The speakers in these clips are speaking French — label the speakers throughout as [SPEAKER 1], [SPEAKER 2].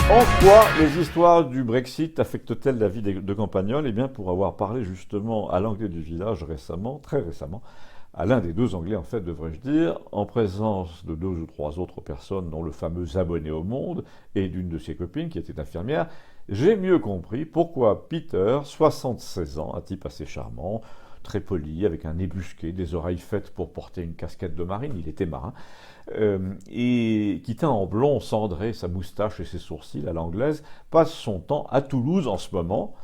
[SPEAKER 1] En quoi les histoires du Brexit affectent-elles la vie de Campagnols? Eh bien, pour avoir parlé justement à l'anglais du village récemment, très récemment, à l'un des deux anglais en fait, devrais-je dire, en présence de deux ou trois autres personnes, dont le fameux abonné au Monde et d'une de ses copines qui était infirmière, j'ai mieux compris pourquoi Peter, 76 ans, un type assez charmant, très poli, avec un nez busqué, des oreilles faites pour porter une casquette de marine, il était marin, et qui teint en blond cendré sa moustache et ses sourcils à l'anglaise, passe son temps à Toulouse en ce moment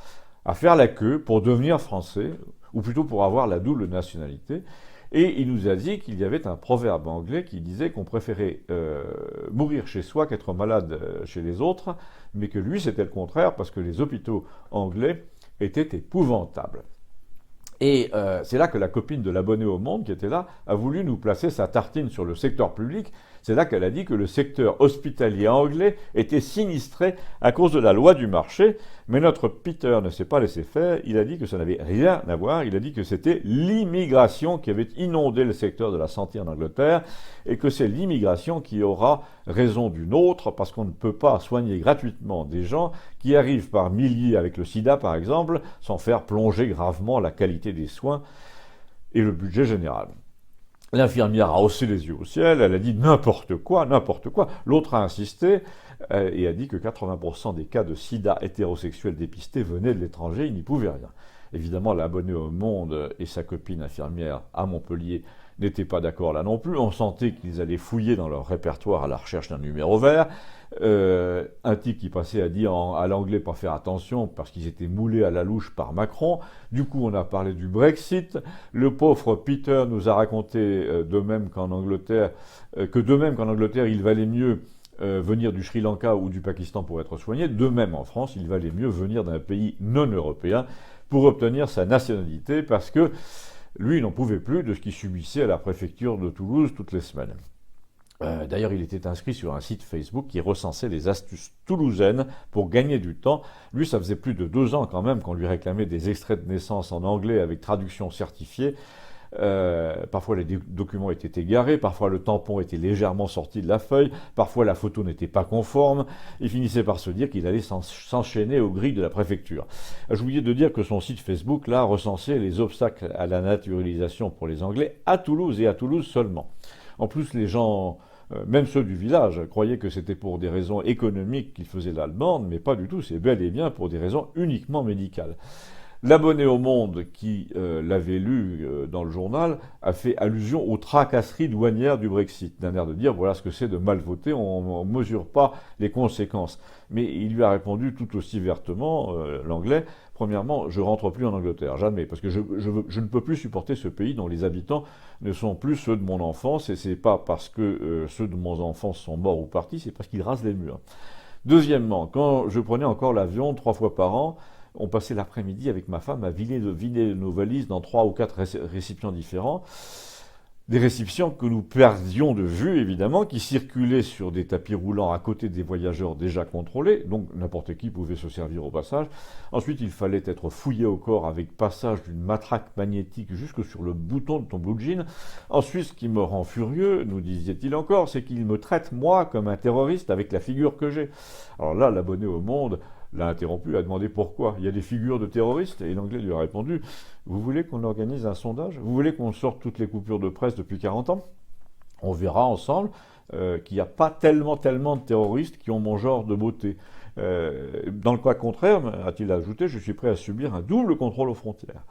[SPEAKER 1] à faire la queue pour devenir français, ou plutôt pour avoir la double nationalité. Et il nous a dit qu'il y avait un proverbe anglais qui disait qu'on préférait mourir chez soi qu'être malade chez les autres, mais que lui c'était le contraire parce que les hôpitaux anglais étaient épouvantables. Et c'est là que la copine de l'abonné au Monde, qui était là, a voulu nous placer sa tartine sur le secteur public. C'est là qu'elle a dit que le secteur hospitalier anglais était sinistré à cause de la loi du marché. Mais notre Peter ne s'est pas laissé faire. Il a dit que ça n'avait rien à voir. Il a dit que c'était l'immigration qui avait inondé le secteur de la santé en Angleterre et que c'est l'immigration qui aura raison d'une autre parce qu'on ne peut pas soigner gratuitement des gens qui arrivent par milliers avec le sida, par exemple, sans faire plonger gravement la qualité des soins et le budget général. L'infirmière a haussé les yeux au ciel, elle a dit n'importe quoi, n'importe quoi. L'autre a insisté et a dit que 80% des cas de sida hétérosexuels dépistés venaient de l'étranger, il n'y pouvait rien. Évidemment, l'abonné au Monde et sa copine infirmière à Montpellier n'étaient pas d'accord là non plus. On sentait qu'ils allaient fouiller dans leur répertoire à la recherche d'un numéro vert. Un type qui passait à dire à l'anglais pas faire attention parce qu'ils étaient moulés à la louche par Macron. Du coup, on a parlé du Brexit. Le pauvre Peter nous a raconté de même qu'en Angleterre, il valait mieux venir du Sri Lanka ou du Pakistan pour être soigné. De même, en France, il valait mieux venir d'un pays non européen pour obtenir sa nationalité parce que lui, il n'en pouvait plus de ce qu'il subissait à la préfecture de Toulouse toutes les semaines. D'ailleurs, il était inscrit sur un site Facebook qui recensait les astuces toulousaines pour gagner du temps. Lui, ça faisait plus de 2 ans quand même qu'on lui réclamait des extraits de naissance en anglais avec traduction certifiée. Parfois les documents étaient égarés, parfois le tampon était légèrement sorti de la feuille, parfois la photo n'était pas conforme. Il finissait par se dire qu'il allait s'enchaîner aux grilles de la préfecture. J'ai oublié de dire que son site Facebook là recensait les obstacles à la naturalisation pour les Anglais à Toulouse et à Toulouse seulement. En plus, les gens, même ceux du village, croyaient que c'était pour des raisons économiques qu'ils faisaient la demande, mais pas du tout, c'est bel et bien pour des raisons uniquement médicales. L'abonné au Monde qui l'avait lu dans le journal a fait allusion aux tracasseries douanières du Brexit, d'un air de dire voilà ce que c'est de mal voter, on ne mesure pas les conséquences. Mais il lui a répondu tout aussi vertement, l'anglais, premièrement, je rentre plus en Angleterre, jamais, parce que je ne peux plus supporter ce pays dont les habitants ne sont plus ceux de mon enfance, et c'est pas parce que ceux de mon enfance sont morts ou partis, c'est parce qu'ils rasent les murs. Deuxièmement, quand je prenais encore l'avion 3 fois par an, on passait l'après-midi avec ma femme à vider nos valises dans 3 ou 4 récipients différents. Des récipients que nous perdions de vue, évidemment, qui circulaient sur des tapis roulants à côté des voyageurs déjà contrôlés, donc n'importe qui pouvait se servir au passage. Ensuite, il fallait être fouillé au corps avec passage d'une matraque magnétique jusque sur le bouton de ton blue jean. Ensuite, ce qui me rend furieux, nous disait-il encore, c'est qu'il me traite, moi, comme un terroriste avec la figure que j'ai. Alors là, l'abonné au Monde l'a interrompu, a demandé pourquoi. Il y a des figures de terroristes, et l'anglais lui a répondu « Vous voulez qu'on organise un sondage? Vous voulez qu'on sorte toutes les coupures de presse depuis 40 ans? On verra ensemble qu'il n'y a pas tellement de terroristes qui ont mon genre de beauté. Dans le cas contraire, a-t-il ajouté, je suis prêt à subir un double contrôle aux frontières. »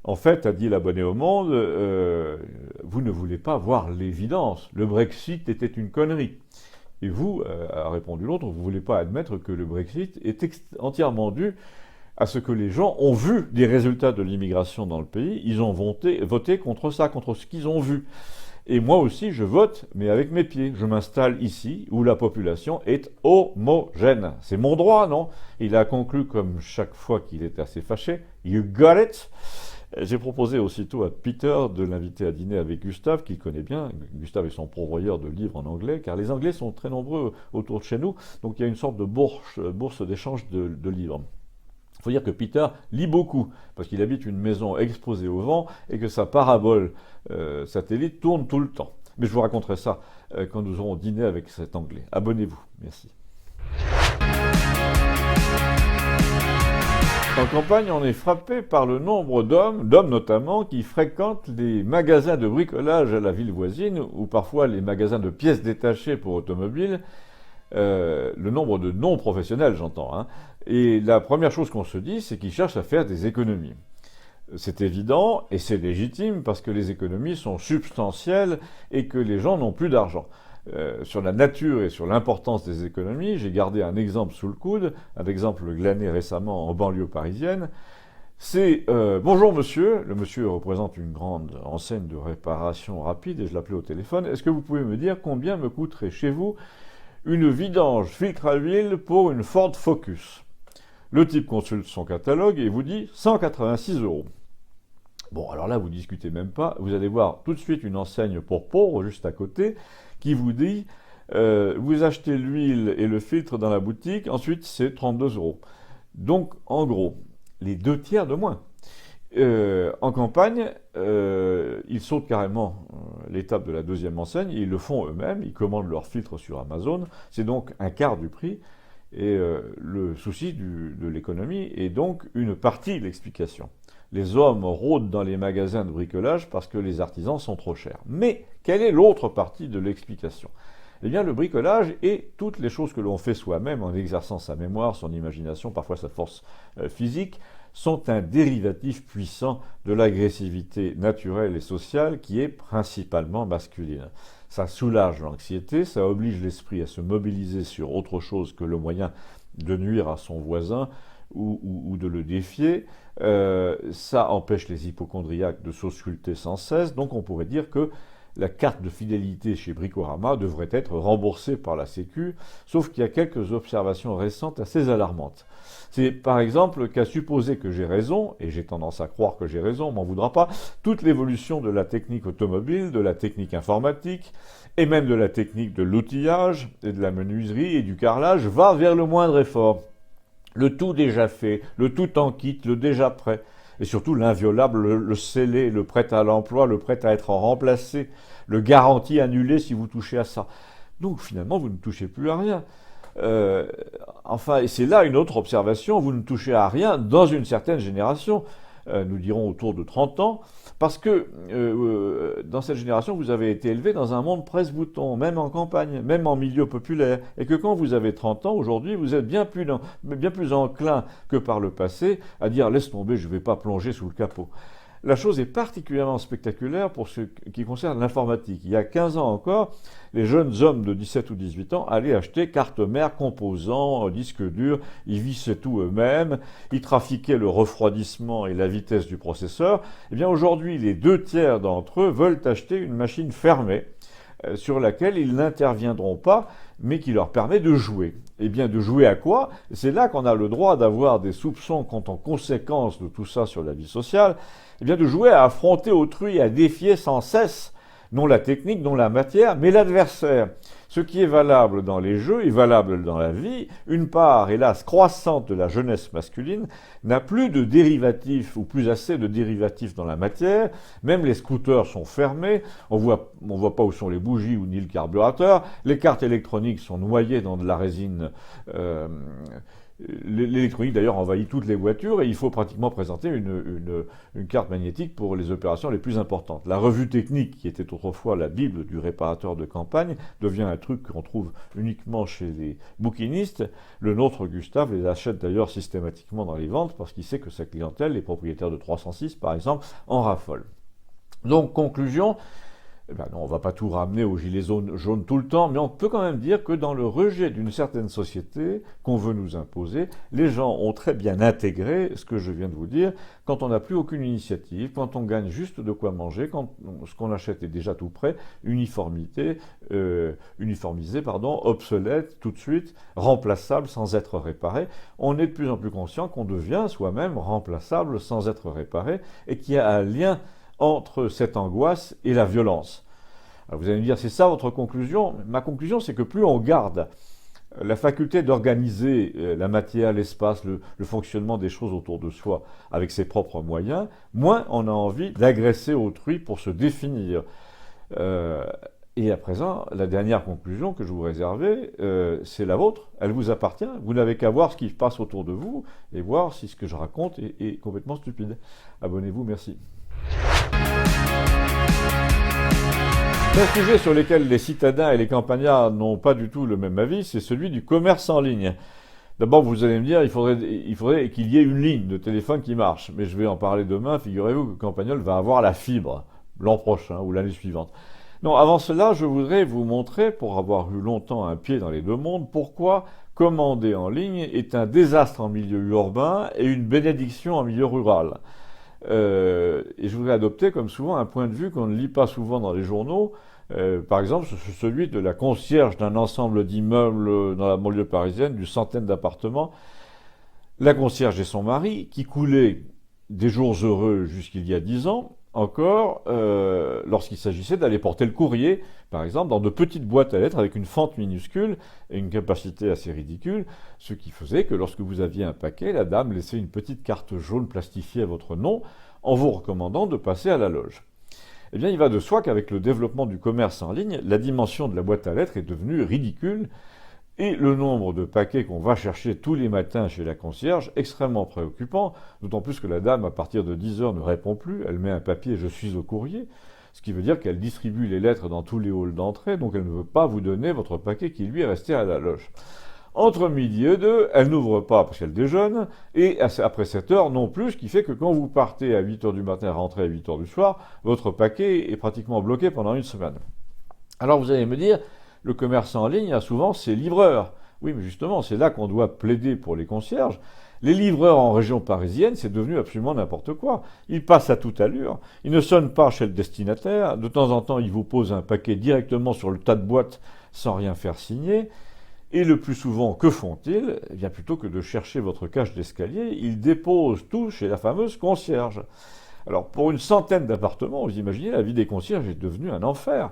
[SPEAKER 1] En fait, a dit l'abonné au Monde, vous ne voulez pas voir l'évidence. Le Brexit était une connerie. Et vous, a répondu l'autre, vous ne voulez pas admettre que le Brexit est entièrement dû à ce que les gens ont vu des résultats de l'immigration dans le pays, ils ont voté contre ça, contre ce qu'ils ont vu. Et moi aussi, je vote, mais avec mes pieds. Je m'installe ici, où la population est homogène. C'est mon droit, non? Il a conclu, comme chaque fois qu'il était assez fâché, « You got it !» J'ai proposé aussitôt à Peter de l'inviter à dîner avec Gustave, qu'il connaît bien. Gustave est son pourvoyeur de livres en anglais, car les Anglais sont très nombreux autour de chez nous, donc il y a une sorte de bourse d'échange de livres. Il faut dire que Peter lit beaucoup, parce qu'il habite une maison exposée au vent, et que sa parabole satellite tourne tout le temps. Mais je vous raconterai ça quand nous aurons dîné avec cet Anglais. Abonnez-vous. Merci. En campagne, on est frappé par le nombre d'hommes notamment, qui fréquentent les magasins de bricolage à la ville voisine, ou parfois les magasins de pièces détachées pour automobiles, le nombre de non-professionnels, j'entends. Hein. Et la première chose qu'on se dit, c'est qu'ils cherchent à faire des économies. C'est évident et c'est légitime parce que les économies sont substantielles et que les gens n'ont plus d'argent. Sur la nature et sur l'importance des économies, j'ai gardé un exemple sous le coude, un exemple glané récemment en banlieue parisienne. C'est bonjour monsieur, le monsieur représente une grande enseigne de réparation rapide et je l'appelais au téléphone. Est-ce que vous pouvez me dire combien me coûterait chez vous une vidange filtre à huile pour une Ford Focus? Le type consulte son catalogue et vous dit 186 €. Bon, alors là, vous discutez même pas. Vous allez voir tout de suite une enseigne pour pauvres juste à côté qui vous dit vous achetez l'huile et le filtre dans la boutique, ensuite c'est 32 €. Donc, en gros, les 2/3 de moins. En campagne, ils sautent carrément l'étape de la deuxième enseigne, ils le font eux-mêmes, ils commandent leur filtre sur Amazon, c'est donc un quart du prix. Et le souci de l'économie est donc une partie de l'explication. Les hommes rôdent dans les magasins de bricolage parce que les artisans sont trop chers. Mais quelle est l'autre partie de l'explication? Eh bien, le bricolage et toutes les choses que l'on fait soi-même en exerçant sa mémoire, son imagination, parfois sa force physique, sont un dérivatif puissant de l'agressivité naturelle et sociale qui est principalement masculine. Ça soulage l'anxiété, ça oblige l'esprit à se mobiliser sur autre chose que le moyen de nuire à son voisin ou de le défier. Ça empêche les hypocondriaques de s'ausculter sans cesse. Donc on pourrait dire que la carte de fidélité chez Bricorama devrait être remboursée par la Sécu, sauf qu'il y a quelques observations récentes assez alarmantes. C'est par exemple qu'à supposer que j'ai raison, et j'ai tendance à croire que j'ai raison, on m'en voudra pas, toute l'évolution de la technique automobile, de la technique informatique, et même de la technique de l'outillage, et de la menuiserie et du carrelage va vers le moindre effort. Le tout déjà fait, le tout en kit, le déjà prêt. Et surtout l'inviolable, le scellé, le prêt à l'emploi, le prêt à être remplacé, le garanti annulé si vous touchez à ça. Donc finalement, vous ne touchez plus à rien. Enfin, et c'est là une autre observation, vous ne touchez à rien dans une certaine génération, nous dirons autour de 30 ans, parce que dans cette génération, vous avez été élevé dans un monde presse-bouton, même en campagne, même en milieu populaire, et que quand vous avez 30 ans, aujourd'hui, vous êtes bien plus enclin que par le passé à dire « laisse tomber, je ne vais pas plonger sous le capot ». La chose est particulièrement spectaculaire pour ce qui concerne l'informatique. Il y a 15 ans encore, les jeunes hommes de 17 ou 18 ans allaient acheter carte mère, composants, disques durs, ils vissaient tout eux-mêmes, ils trafiquaient le refroidissement et la vitesse du processeur. Eh bien aujourd'hui, les 2/3 d'entre eux veulent acheter une machine fermée sur laquelle ils n'interviendront pas, mais qui leur permet de jouer. Eh bien, de jouer à quoi? C'est là qu'on a le droit d'avoir des soupçons quant aux conséquences de tout ça sur la vie sociale. Eh bien, de jouer à affronter autrui, à défier sans cesse, non la technique, non la matière, mais l'adversaire. Ce qui est valable dans les jeux est valable dans la vie. Une part, hélas, croissante de la jeunesse masculine n'a plus de dérivatifs, ou plus assez de dérivatifs dans la matière. Même les scooters sont fermés. On voit pas où sont les bougies ou ni le carburateur. Les cartes électroniques sont noyées dans de la résine. L'électronique d'ailleurs envahit toutes les voitures et il faut pratiquement présenter une carte magnétique pour les opérations les plus importantes. La revue technique, qui était autrefois la bible du réparateur de campagne, devient un truc qu'on trouve uniquement chez les bouquinistes. Le nôtre, Gustave, les achète d'ailleurs systématiquement dans les ventes parce qu'il sait que sa clientèle, les propriétaires de 306 par exemple, en raffolent. Donc, conclusion, eh ben non, on ne va pas tout ramener aux gilets jaunes tout le temps, mais on peut quand même dire que dans le rejet d'une certaine société qu'on veut nous imposer, les gens ont très bien intégré ce que je viens de vous dire, quand on n'a plus aucune initiative, quand on gagne juste de quoi manger, quand ce qu'on achète est déjà tout prêt, uniformisé, obsolète tout de suite, remplaçable sans être réparé, on est de plus en plus conscient qu'on devient soi-même remplaçable sans être réparé et qu'il y a un lien entre cette angoisse et la violence. Alors vous allez me dire, c'est ça votre conclusion? Ma conclusion, c'est que plus on garde la faculté d'organiser la matière, l'espace, le fonctionnement des choses autour de soi avec ses propres moyens, moins on a envie d'agresser autrui pour se définir. Et à présent, la dernière conclusion que je vous réservais, c'est la vôtre. Elle vous appartient. Vous n'avez qu'à voir ce qui se passe autour de vous et voir si ce que je raconte est complètement stupide. Abonnez-vous, merci. Un sujet sur lequel les citadins et les campagnards n'ont pas du tout le même avis, c'est celui du commerce en ligne. D'abord, vous allez me dire, il faudrait qu'il y ait une ligne de téléphone qui marche. Mais je vais en parler demain. Figurez-vous que Campagnol va avoir la fibre l'an prochain ou l'année suivante. Non, avant cela, je voudrais vous montrer, pour avoir eu longtemps un pied dans les deux mondes, pourquoi commander en ligne est un désastre en milieu urbain et une bénédiction en milieu rural. Et je voudrais adopter, comme souvent, un point de vue qu'on ne lit pas souvent dans les journaux. Par exemple, celui de la concierge d'un ensemble d'immeubles dans la banlieue parisienne, d'une centaine d'appartements. La concierge et son mari, qui coulaient des jours heureux jusqu'il y a 10 ans, encore, lorsqu'il s'agissait d'aller porter le courrier, par exemple, dans de petites boîtes à lettres avec une fente minuscule et une capacité assez ridicule, ce qui faisait que lorsque vous aviez un paquet, la dame laissait une petite carte jaune plastifiée à votre nom en vous recommandant de passer à la loge. Eh bien, il va de soi qu'avec le développement du commerce en ligne, la dimension de la boîte à lettres est devenue ridicule et le nombre de paquets qu'on va chercher tous les matins chez la concierge extrêmement préoccupant, d'autant plus que la dame, à partir de 10 heures, ne répond plus, elle met un papier « Je suis au courrier », ce qui veut dire qu'elle distribue les lettres dans tous les halls d'entrée, donc elle ne veut pas vous donner votre paquet qui lui est resté à la loge. Entre midi et 2, elle n'ouvre pas parce qu'elle déjeune, et après 7 heures non plus, ce qui fait que quand vous partez à 8 heures du matin, rentrez à 8 heures du soir, votre paquet est pratiquement bloqué pendant une semaine. Alors vous allez me dire, le commerce en ligne a souvent ses livreurs. Oui, mais justement, c'est là qu'on doit plaider pour les concierges. Les livreurs en région parisienne, c'est devenu absolument n'importe quoi. Ils passent à toute allure, ils ne sonnent pas chez le destinataire, de temps en temps ils vous posent un paquet directement sur le tas de boîtes sans rien faire signer. Et le plus souvent, que font-ils? Eh bien, plutôt que de chercher votre cage d'escalier, ils déposent tout chez la fameuse concierge. Alors, pour une centaine d'appartements, vous imaginez, la vie des concierges est devenue un enfer.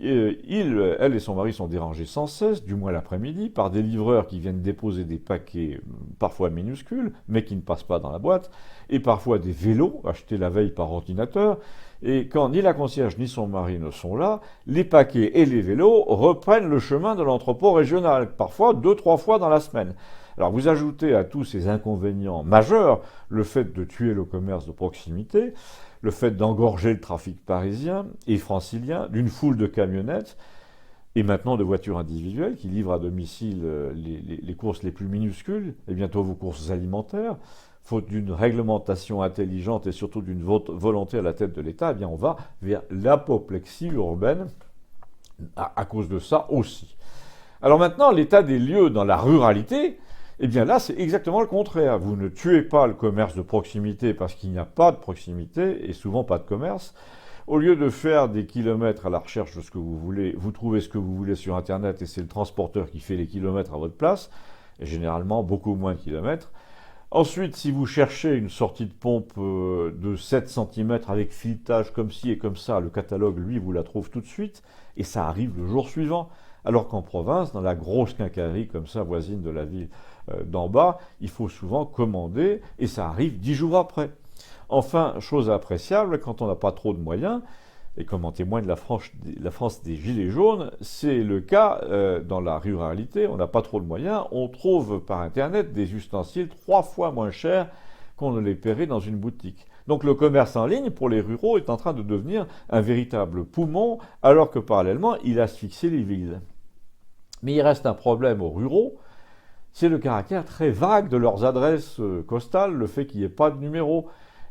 [SPEAKER 1] Elle et son mari sont dérangés sans cesse, du moins l'après-midi, par des livreurs qui viennent déposer des paquets parfois minuscules, mais qui ne passent pas dans la boîte, et parfois des vélos achetés la veille par ordinateur. Et quand ni la concierge ni son mari ne sont là, les paquets et les vélos reprennent le chemin de l'entrepôt régional, parfois 2-3 fois dans la semaine. Alors vous ajoutez à tous ces inconvénients majeurs le fait de tuer le commerce de proximité, le fait d'engorger le trafic parisien et francilien d'une foule de camionnettes et maintenant de voitures individuelles qui livrent à domicile les courses les plus minuscules et bientôt vos courses alimentaires. Faute d'une réglementation intelligente et surtout d'une volonté à la tête de l'État, eh bien on va vers l'apoplexie urbaine à cause de ça aussi. Alors maintenant, l'état des lieux dans la ruralité, eh bien là, c'est exactement le contraire. Vous ne tuez pas le commerce de proximité parce qu'il n'y a pas de proximité et souvent pas de commerce. Au lieu de faire des kilomètres à la recherche de ce que vous voulez, vous trouvez ce que vous voulez sur Internet et c'est le transporteur qui fait les kilomètres à votre place, et généralement beaucoup moins de kilomètres. Ensuite, si vous cherchez une sortie de pompe de 7 cm avec filetage comme ci et comme ça, le catalogue, lui, vous la trouve tout de suite, et ça arrive le jour suivant. Alors qu'en province, dans la grosse quincaillerie comme ça, voisine de la ville d'en bas, il faut souvent commander, et ça arrive 10 jours après. Enfin, chose appréciable, quand on n'a pas trop de moyens, et comme en témoigne la France des Gilets jaunes, c'est le cas dans la ruralité, on n'a pas trop de moyens, on trouve par Internet des ustensiles 3 fois moins chers qu'on ne les paierait dans une boutique. Donc le commerce en ligne, pour les ruraux, est en train de devenir un véritable poumon, alors que parallèlement, il asphyxie les villes. Mais il reste un problème aux ruraux, c'est le caractère très vague de leurs adresses postales, le fait qu'il n'y ait pas de numéro.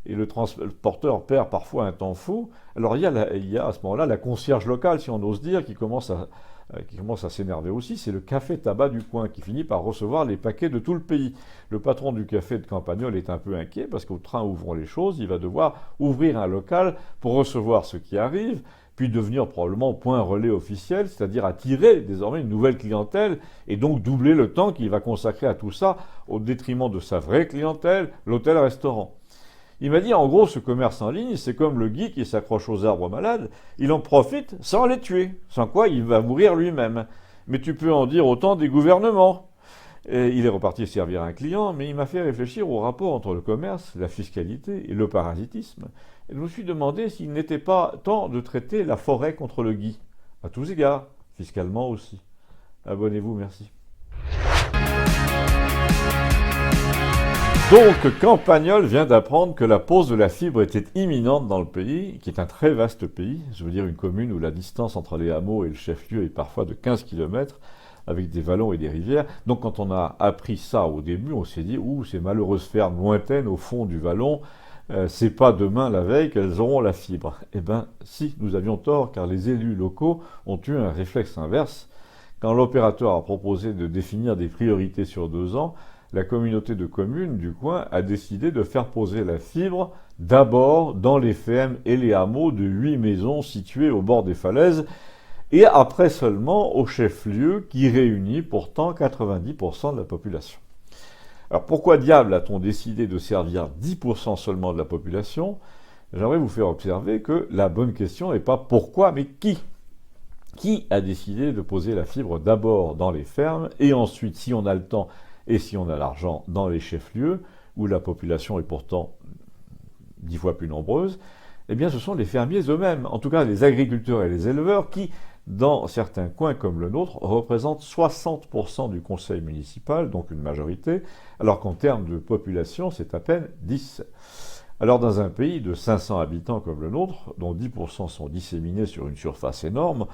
[SPEAKER 1] Et le transporteur perd parfois un temps fou. Alors il y a à ce moment-là la concierge locale, si on ose dire, qui commence à s'énerver aussi. C'est le café tabac du coin qui finit par recevoir les paquets de tout le pays. Le patron du café de Campagnol est un peu inquiet parce qu'au train où vont les choses, il va devoir ouvrir un local pour recevoir ce qui arrive, puis devenir probablement point relais officiel, c'est-à-dire attirer désormais une nouvelle clientèle et donc doubler le temps qu'il va consacrer à tout ça au détriment de sa vraie clientèle, l'hôtel-restaurant. Il m'a dit, en gros, ce commerce en ligne, c'est comme le gui qui s'accroche aux arbres malades, il en profite sans les tuer, sans quoi il va mourir lui-même. Mais tu peux en dire autant des gouvernements. Et il est reparti servir un client, mais il m'a fait réfléchir au rapport entre le commerce, la fiscalité et le parasitisme. Et je me suis demandé s'il n'était pas temps de traiter la forêt contre le gui. à tous égards, fiscalement aussi. Abonnez-vous, merci. Donc, Campagnol vient d'apprendre que la pose de la fibre était imminente dans le pays, qui est un très vaste pays, je veux dire une commune où la distance entre les hameaux et le chef-lieu est parfois de 15 km, avec des vallons et des rivières. Donc quand on a appris ça au début, on s'est dit « Ouh, ces malheureuses fermes lointaines au fond du vallon, c'est pas demain la veille qu'elles auront la fibre. » Eh bien, si, nous avions tort, car les élus locaux ont eu un réflexe inverse. Quand l'opérateur a proposé de définir des priorités sur 2 ans, la communauté de communes du coin a décidé de faire poser la fibre d'abord dans les fermes et les hameaux de 8 maisons situées au bord des falaises, et après seulement au chef-lieu qui réunit pourtant 90% de la population. Alors pourquoi diable a-t-on décidé de servir 10% seulement de la population? J'aimerais vous faire observer que la bonne question n'est pas pourquoi, mais qui? Qui a décidé de poser la fibre d'abord dans les fermes et ensuite, si on a le temps et si on a l'argent, dans les chefs-lieux, où la population est pourtant 10 fois plus nombreuse? Eh bien, ce sont les fermiers eux-mêmes, en tout cas les agriculteurs et les éleveurs, qui, dans certains coins comme le nôtre, représentent 60% du conseil municipal, donc une majorité, alors qu'en termes de population, c'est à peine 10. Alors, dans un pays de 500 habitants comme le nôtre, dont 10% sont disséminés sur une surface énorme,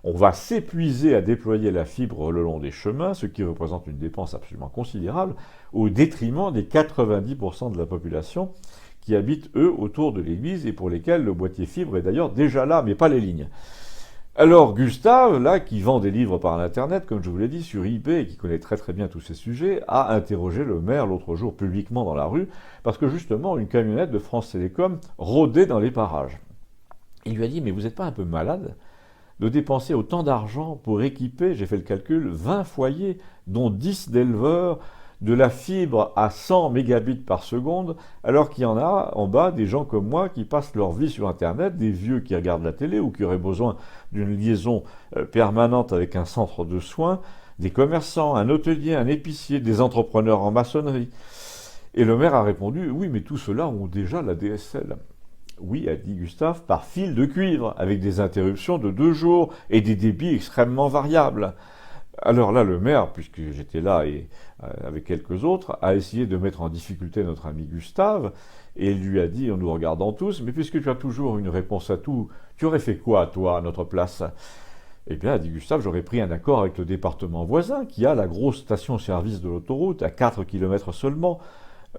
[SPEAKER 1] on va s'épuiser à déployer la fibre le long des chemins, ce qui représente une dépense absolument considérable, au détriment des 90% de la population qui habitent, eux, autour de l'église et pour lesquels le boîtier fibre est d'ailleurs déjà là, mais pas les lignes. Alors Gustave, là, qui vend des livres par Internet, comme je vous l'ai dit, sur eBay, et qui connaît très très bien tous ces sujets, a interrogé le maire l'autre jour publiquement dans la rue, parce que justement, une camionnette de France Télécom rôdait dans les parages. Il lui a dit, mais vous n'êtes pas un peu malade de dépenser autant d'argent pour équiper, j'ai fait le calcul, 20 foyers, dont 10 d'éleveurs, de la fibre à 100 mégabits par seconde, alors qu'il y en a en bas des gens comme moi qui passent leur vie sur Internet, des vieux qui regardent la télé ou qui auraient besoin d'une liaison permanente avec un centre de soins, des commerçants, un hôtelier, un épicier, des entrepreneurs en maçonnerie. Et le maire a répondu « Oui, mais tous ceux-là ont déjà la DSL ». Oui, a dit Gustave, par fil de cuivre, avec des interruptions de 2 jours et des débits extrêmement variables. Alors là, le maire, puisque j'étais là et avec quelques autres, a essayé de mettre en difficulté notre ami Gustave et lui a dit, en nous regardant tous, mais puisque tu as toujours une réponse à tout, tu aurais fait quoi, toi, à notre place? Eh bien, a dit Gustave, j'aurais pris un accord avec le département voisin qui a la grosse station-service de l'autoroute à 4 km seulement,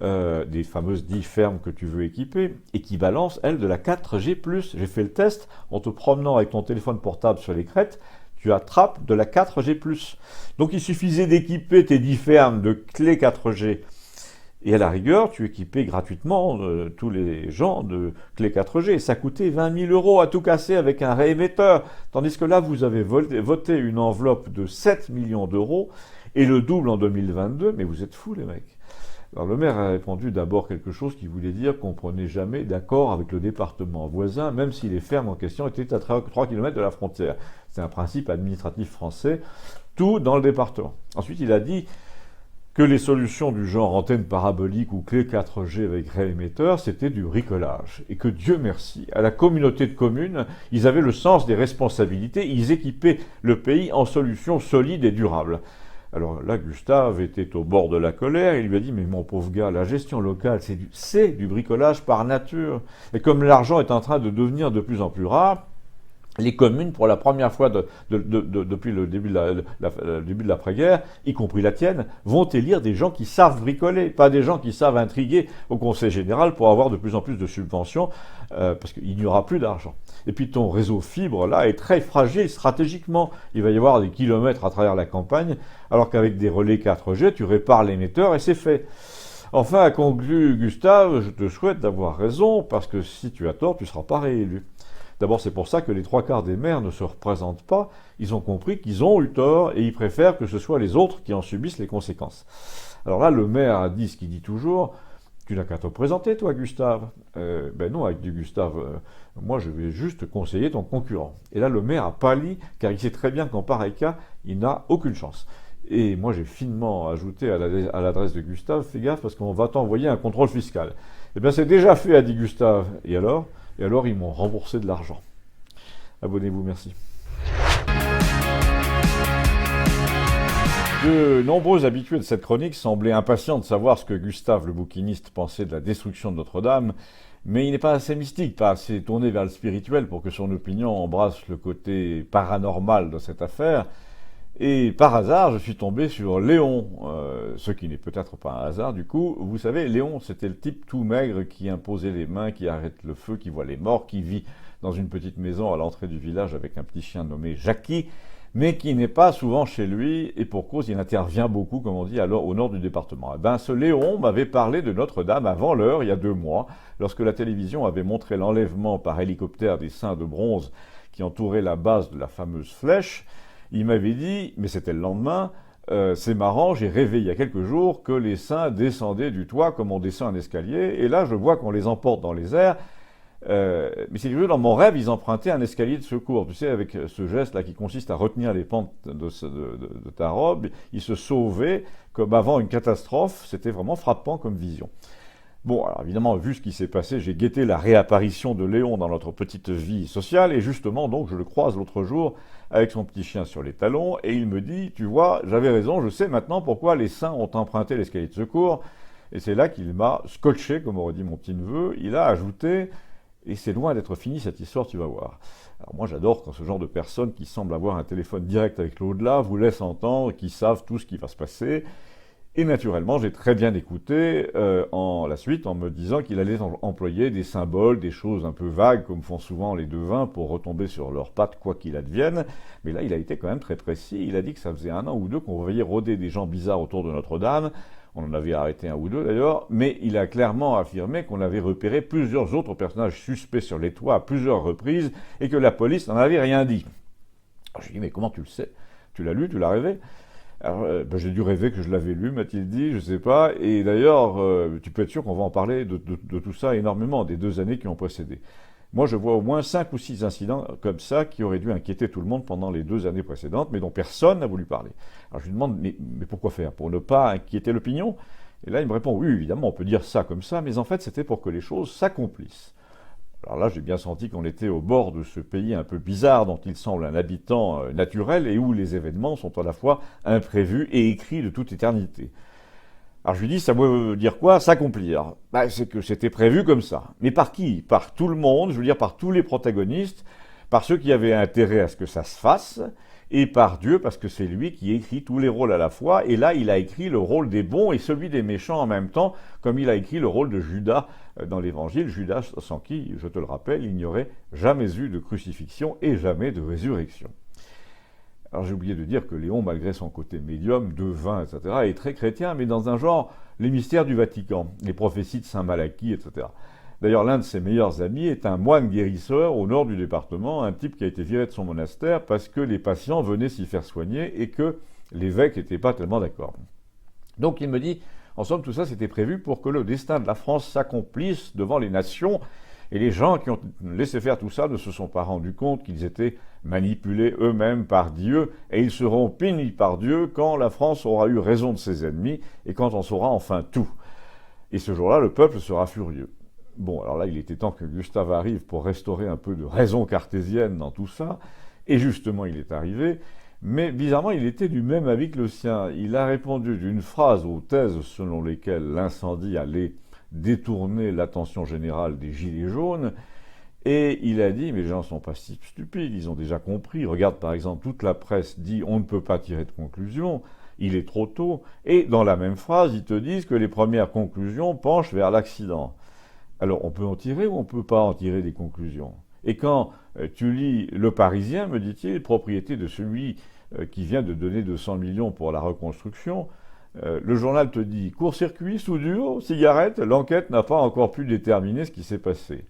[SPEAKER 1] des fameuses 10 fermes que tu veux équiper, et qui balance, elle, de la 4G+. J'ai fait le test, en te promenant avec ton téléphone portable sur les crêtes, tu attrapes de la 4G+. Donc il suffisait d'équiper tes 10 fermes de clés 4G. Et à la rigueur, tu équipais gratuitement tous les gens de clés 4G. Ça coûtait 20 000 € à tout casser avec un réémetteur. Tandis que là, vous avez voté une enveloppe de 7 millions d'euros et le double en 2022. Mais vous êtes fous, les mecs. Alors le maire a répondu d'abord quelque chose qui voulait dire qu'on ne prenait jamais d'accord avec le département voisin, même si les fermes en question étaient à 3 km de la frontière. C'est un principe administratif français, tout dans le département. Ensuite, il a dit que les solutions du genre antenne parabolique ou clé 4G avec réémetteur, c'était du bricolage. Et que Dieu merci, à la communauté de communes, ils avaient le sens des responsabilités, ils équipaient le pays en solutions solides et durables. Alors là, Gustave était au bord de la colère, il lui a dit « Mais mon pauvre gars, la gestion locale, c'est du bricolage par nature. Et comme l'argent est en train de devenir de plus en plus rare, les communes, pour la première fois depuis le début de l'après-guerre, y compris la tienne, vont élire des gens qui savent bricoler, pas des gens qui savent intriguer au Conseil général pour avoir de plus en plus de subventions, parce qu'il n'y aura plus d'argent. Et puis ton réseau fibre, là, est très fragile stratégiquement. Il va y avoir des kilomètres à travers la campagne, alors qu'avec des relais 4G, tu répares l'émetteur et c'est fait. Enfin, a conclu Gustave, je te souhaite d'avoir raison, parce que si tu as tort, tu ne seras pas réélu. D'abord, c'est pour ça que les 3/4 des maires ne se représentent pas. Ils ont compris qu'ils ont eu tort et ils préfèrent que ce soit les autres qui en subissent les conséquences. Alors là, le maire a dit ce qu'il dit toujours. Tu n'as qu'à te présenter, toi, Gustave. Ben non, avec du Gustave, moi, je vais juste conseiller ton concurrent. Et là, le maire a pâli, car il sait très bien qu'en pareil cas, il n'a aucune chance. Et moi, j'ai finement ajouté à l'adresse de Gustave, fais gaffe, parce qu'on va t'envoyer un contrôle fiscal. Eh bien, c'est déjà fait, a dit Gustave. Et alors, ils m'ont remboursé de l'argent. Abonnez-vous, merci. De nombreux habitués de cette chronique semblaient impatients de savoir ce que Gustave le bouquiniste pensait de la destruction de Notre-Dame, mais il n'est pas assez mystique, pas assez tourné vers le spirituel pour que son opinion embrasse le côté paranormal de cette affaire. Et par hasard, je suis tombé sur Léon, ce qui n'est peut-être pas un hasard du coup. Vous savez, Léon, c'était le type tout maigre qui imposait les mains, qui arrête le feu, qui voit les morts, qui vit dans une petite maison à l'entrée du village avec un petit chien nommé Jackie, mais qui n'est pas souvent chez lui, et pour cause, il intervient beaucoup, comme on dit, alors au nord du département. Eh ben, ce Léon m'avait parlé de Notre-Dame avant l'heure, il y a 2 mois, lorsque la télévision avait montré l'enlèvement par hélicoptère des saints de bronze qui entouraient la base de la fameuse flèche. Il m'avait dit, mais c'était le lendemain, c'est marrant, j'ai rêvé il y a quelques jours que les saints descendaient du toit comme on descend un escalier, et là je vois qu'on les emporte dans les airs. Mais si tu veux, dans mon rêve, ils empruntaient un escalier de secours. Tu sais, avec ce geste-là qui consiste à retenir les pentes de ta robe, ils se sauvaient comme avant une catastrophe. C'était vraiment frappant comme vision. Bon, alors évidemment, vu ce qui s'est passé, j'ai guetté la réapparition de Léon dans notre petite vie sociale, et justement, donc, je le croise l'autre jour avec son petit chien sur les talons, et il me dit, tu vois, j'avais raison, je sais maintenant pourquoi les saints ont emprunté l'escalier de secours, et c'est là qu'il m'a scotché, comme aurait dit mon petit-neveu. Il a ajouté, et c'est loin d'être fini cette histoire, tu vas voir. Alors moi j'adore quand ce genre de personnes qui semblent avoir un téléphone direct avec l'au-delà vous laissent entendre qu'ils savent tout ce qui va se passer. Et naturellement, j'ai très bien écouté la suite en me disant qu'il allait employer des symboles, des choses un peu vagues, comme font souvent les devins, pour retomber sur leurs pattes, quoi qu'il advienne. Mais là, il a été quand même très précis. Il a dit que ça faisait 1 an ou 2 qu'on voyait rôder des gens bizarres autour de Notre-Dame. On en avait arrêté 1 ou 2 d'ailleurs, mais il a clairement affirmé qu'on avait repéré plusieurs autres personnages suspects sur les toits à plusieurs reprises et que la police n'en avait rien dit. Alors, j'ai dit, mais comment tu le sais? Tu l'as lu, tu l'as rêvé? Alors, j'ai dû rêver que je l'avais lu, m'a-t-il dit, je sais pas. Et d'ailleurs, tu peux être sûr qu'on va en parler de tout ça énormément, des 2 années qui ont précédé. Moi, je vois au moins 5 ou 6 incidents comme ça qui auraient dû inquiéter tout le monde pendant les 2 années précédentes, mais dont personne n'a voulu parler. Alors je lui demande, mais pourquoi faire? Pour ne pas inquiéter l'opinion? Et là, il me répond, oui, évidemment, on peut dire ça comme ça, mais en fait, c'était pour que les choses s'accomplissent. Alors là, j'ai bien senti qu'on était au bord de ce pays un peu bizarre dont il semble un habitant naturel et où les événements sont à la fois imprévus et écrits de toute éternité. Alors je lui dis, ça veut dire quoi, s'accomplir? C'est que c'était prévu comme ça. Mais par qui? Par tout le monde, je veux dire par tous les protagonistes, par ceux qui avaient intérêt à ce que ça se fasse, et par Dieu, parce que c'est lui qui écrit tous les rôles à la fois, et là il a écrit le rôle des bons et celui des méchants en même temps, comme il a écrit le rôle de Judas dans l'Évangile, Judas sans qui, je te le rappelle, il n'y aurait jamais eu de crucifixion et jamais de résurrection. Alors j'ai oublié de dire que Léon, malgré son côté médium, devin, etc., est très chrétien, mais dans un genre, les mystères du Vatican, les prophéties de Saint Malachie, etc. D'ailleurs, l'un de ses meilleurs amis est un moine guérisseur au nord du département, un type qui a été viré de son monastère parce que les patients venaient s'y faire soigner et que l'évêque n'était pas tellement d'accord. Donc il me dit, en somme, tout ça c'était prévu pour que le destin de la France s'accomplisse devant les nations, et les gens qui ont laissé faire tout ça ne se sont pas rendus compte qu'ils étaient manipulés eux-mêmes par Dieu, et ils seront punis par Dieu quand la France aura eu raison de ses ennemis, et quand on saura enfin tout. Et ce jour-là, le peuple sera furieux. Bon, alors là, il était temps que Gustave arrive pour restaurer un peu de raison cartésienne dans tout ça, et justement, il est arrivé, mais bizarrement, il était du même avis que le sien. Il a répondu d'une phrase aux thèses selon lesquelles l'incendie allait détourner l'attention générale des Gilets jaunes, et il a dit, mais les gens ne sont pas si stupides, ils ont déjà compris. Regarde, par exemple, toute la presse dit « on ne peut pas tirer de conclusion », il est trop tôt, et dans la même phrase, ils te disent que les premières conclusions penchent vers l'accident. Alors, on peut en tirer ou on ne peut pas en tirer des conclusions? Et quand tu lis Le Parisien, me dit-il, propriété de celui qui vient de donner 200 millions pour la reconstruction, le journal te dit « court-circuit, soudure, cigarette, l'enquête n'a pas encore pu déterminer ce qui s'est passé ».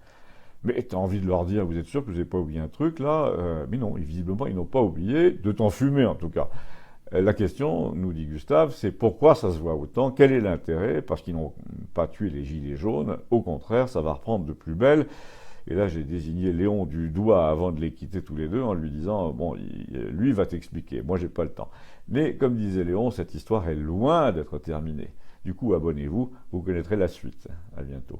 [SPEAKER 1] Mais tu as envie de leur dire, vous êtes sûr que vous n'avez pas oublié un truc là? Mais non, visiblement, ils n'ont pas oublié, de t'en fumer en tout cas. La question, nous dit Gustave, c'est pourquoi ça se voit autant? Quel est l'intérêt? Parce qu'ils n'ont pas tué les Gilets jaunes. Au contraire, ça va reprendre de plus belle. Et là, j'ai désigné Léon du doigt avant de les quitter tous les deux en lui disant, bon, lui va t'expliquer, moi j'ai pas le temps. Mais comme disait Léon, cette histoire est loin d'être terminée. Du coup, abonnez-vous, vous connaîtrez la suite. À bientôt.